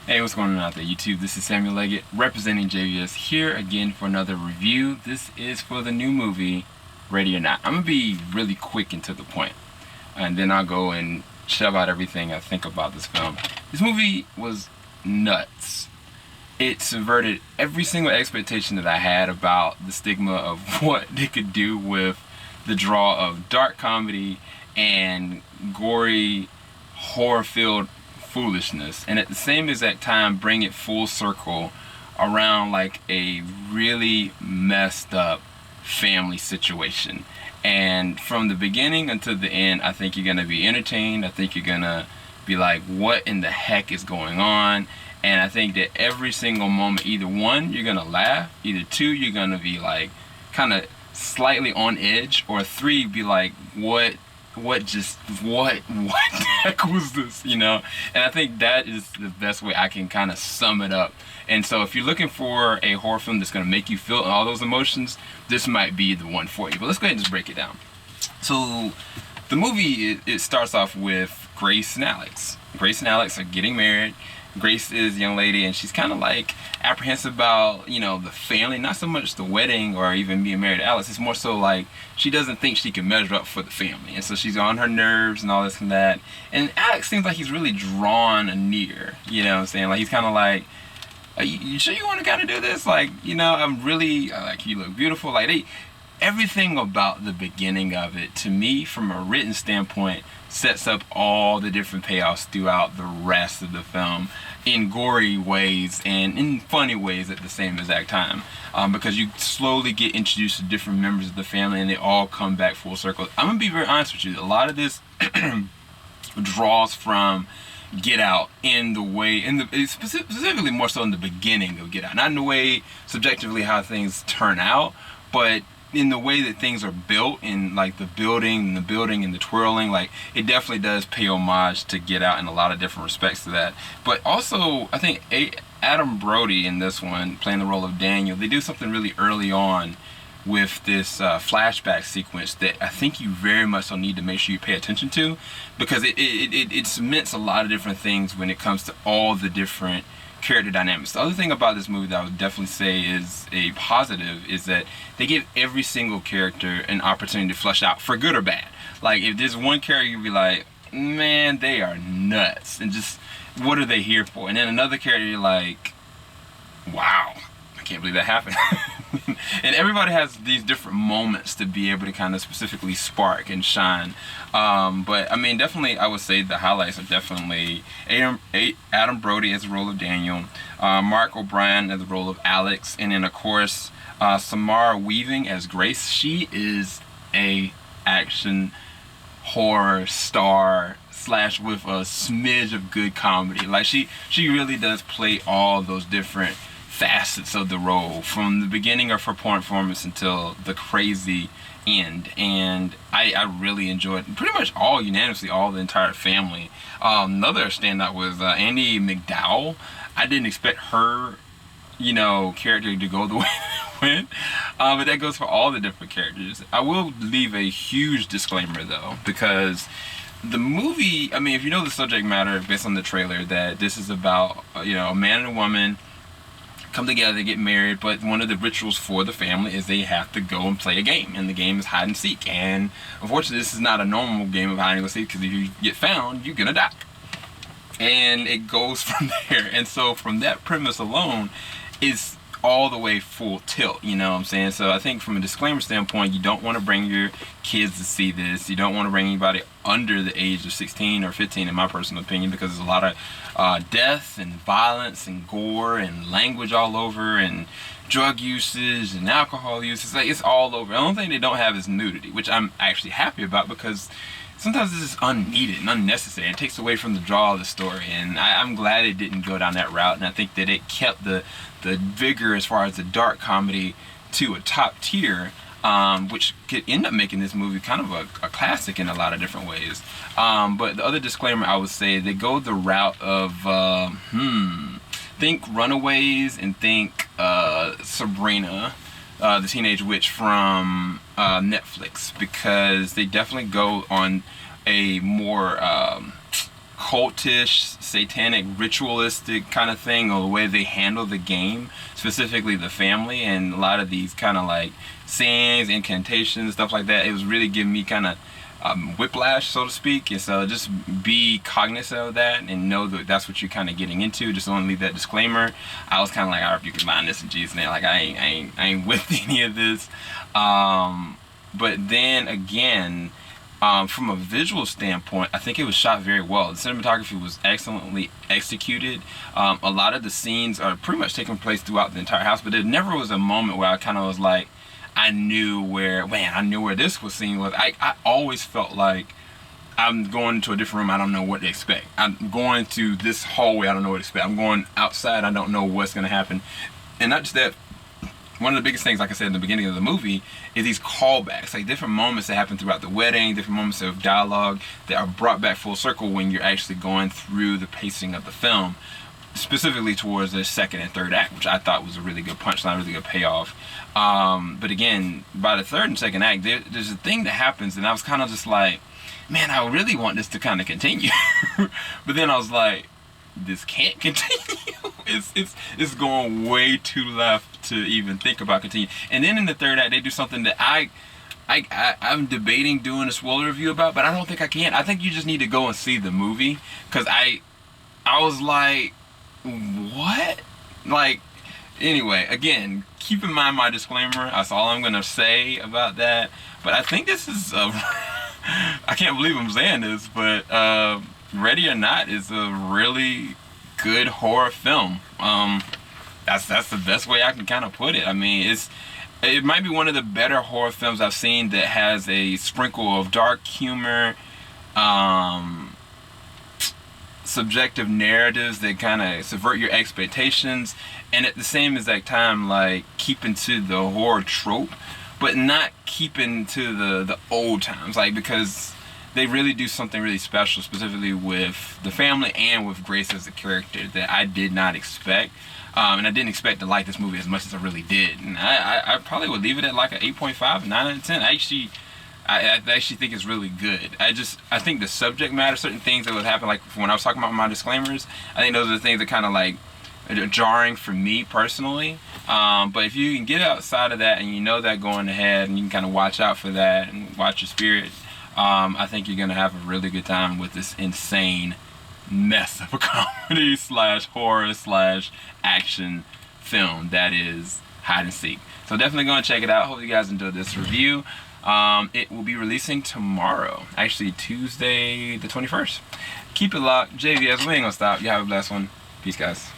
Hey, what's going on out there, YouTube? This is Samuel Leggett, representing JVS, here again for another review. This is for the new movie, Ready or Not. I'm going to be really quick and to the point, and then I'll go and shove out everything I think about this film. This movie was nuts. It subverted every single expectation that I had about the stigma of what they could do with the draw of dark comedy and gory, horror-filled foolishness, and at the same exact time bring it full circle around like a really messed up family situation. And from the beginning until the end, I think you're gonna be entertained. I think you're gonna be like, what in the heck is going on? And I think that every single moment, either one, you're gonna laugh, either two, you're gonna be like kind of slightly on edge, or three, be like, what the heck was this, you know? And I think that is the best way I can kind of sum it up. And so if you're looking for a horror film that's going to make you feel all those emotions, this might be the one for you. But let's go ahead and just break it down. So the movie, it starts off with Grace and Alex. Grace and Alex are getting married. Grace is a young lady, and she's kind of like apprehensive about, you know, the family, not so much the wedding or even being married to Alex. It's more so like she doesn't think she can measure up for the family, and so she's on her nerves and all this and that. And Alex seems like he's really drawn near, you know what I'm saying? Like he's kind of like, are you sure you want to kind of do this? Like, you know, I'm really, like, you look beautiful. Like, everything about the beginning of it, to me, from a written standpoint, sets up all the different payoffs throughout the rest of the film in gory ways and in funny ways at the same exact time. Because you slowly get introduced to different members of the family and they all come back full circle. I'm gonna be very honest with you, a lot of this draws from Get Out in the way, specifically more so in the beginning of Get Out. Not in the way subjectively how things turn out, but in the way that things are built, in like the building and the twirling. Like, it definitely does pay homage to Get Out in a lot of different respects to that. But also, I think Adam Brody in this one, playing the role of Daniel, they do something really early on with this flashback sequence that I think you very much will need to make sure you pay attention to, because it cements a lot of different things when it comes to all the different character dynamics. The other thing about this movie that I would definitely say is a positive is that they give every single character an opportunity to flesh out, for good or bad. Like, if there's one character you'd be like, man, they are nuts, and just, what are they here for? And then another character you're like, wow, I can't believe that happened. And everybody has these different moments to be able to kind of specifically spark and shine. But I mean, definitely, I would say the highlights are definitely Adam Brody as the role of Daniel, Mark O'Brien as the role of Alex, and then of course Samara Weaving as Grace. She is a action horror star slash with a smidge of good comedy. Like, she really does play all those different facets of the role, from the beginning of her performance until the crazy end. And I really enjoyed pretty much unanimously all the entire family. Another standout was Andy McDowell. I didn't expect her, you know, character to go the way it went, but that goes for all the different characters. I will leave a huge disclaimer though, because the movie, I mean, if you know the subject matter based on the trailer, that this is about, you know, a man and a woman come together, get married, but one of the rituals for the family is they have to go and play a game, and the game is hide and seek. And unfortunately, this is not a normal game of hide and seek, because if you get found, you're gonna die. And it goes from there. And so from that premise alone, is all the way full tilt, you know what I'm saying? So I think from a disclaimer standpoint, you don't want to bring your kids to see this. You don't want to bring anybody under the age of 16 or 15, in my personal opinion, because there's a lot of death and violence and gore and language all over, and drug usage and alcohol use. It's like, it's all over. The only thing they don't have is nudity, which I'm actually happy about, because sometimes this is unneeded and unnecessary. It takes away from the draw of the story, and I'm glad it didn't go down that route. And I think that it kept the vigor as far as the dark comedy to a top tier, which could end up making this movie kind of a classic in a lot of different ways. But the other disclaimer I would say, they go the route of think Runaways and think Sabrina, the Teenage Witch from Netflix, because they definitely go on a more cultish, satanic, ritualistic kind of thing, or the way they handle the game, specifically the family, and a lot of these kind of like sayings, incantations, stuff like that. It was really giving me kind of whiplash, so to speak. And so just be cognizant of that and know that that's what you're kind of getting into. Just want to leave that disclaimer. I was kind of like, I rebuke and bind this in Jesus' name. Like, I ain't with any of this. But then again, from a visual standpoint, I think it was shot very well. The cinematography was excellently executed. A lot of the scenes are pretty much taking place throughout the entire house, but there never was a moment where I kind of was like, I knew where this was scene was. I always felt like I'm going to a different room, I don't know what to expect. I'm going to this hallway, I don't know what to expect. I'm going outside, I don't know what's going to happen. And not just that, one of the biggest things, like I said in the beginning of the movie, is these callbacks, like different moments that happen throughout the wedding, different moments of dialogue that are brought back full circle when you're actually going through the pacing of the film, specifically towards the second and third act, which I thought was a really good punchline, really good payoff. But again, by the third and second act, there's a thing that happens, and I was kind of just like, man, I really want this to kind of continue. But then I was like, this can't continue. It's going way too left to even think about continuing. And then in the third act, they do something that I'm debating doing a spoiler review about, but I don't think I can. I think you just need to go and see the movie, because I was like, what? Like, anyway, again, keep in mind my disclaimer. That's all I'm gonna say about that. But I think this is I can't believe I'm saying this, but Ready or Not is a really good horror film. That's the best way I can kind of put it. I mean, it might be one of the better horror films I've seen that has a sprinkle of dark humor, subjective narratives that kind of subvert your expectations, and at the same exact time, like, keeping to the horror trope, but not keeping to the old times, like, because they really do something really special, specifically with the family and with Grace as a character, that I did not expect. And I didn't expect to like this movie as much as I really did. And I probably would leave it at like an 8.5, 9 out of 10. I actually think it's really good. I think the subject matter, certain things that would happen, like when I was talking about my disclaimers, I think those are the things that kind of like are jarring for me personally. But if you can get outside of that and you know that going ahead, and you can kind of watch out for that and watch your spirit, I think you're gonna have a really good time with this insane mess of a comedy slash horror slash action film that is hide and seek. So definitely go and check it out. Hope you guys enjoyed this review. It will be releasing tomorrow, actually Tuesday the 21st. Keep it locked. JVS, we ain't gonna stop. You have a blessed one. Peace, guys.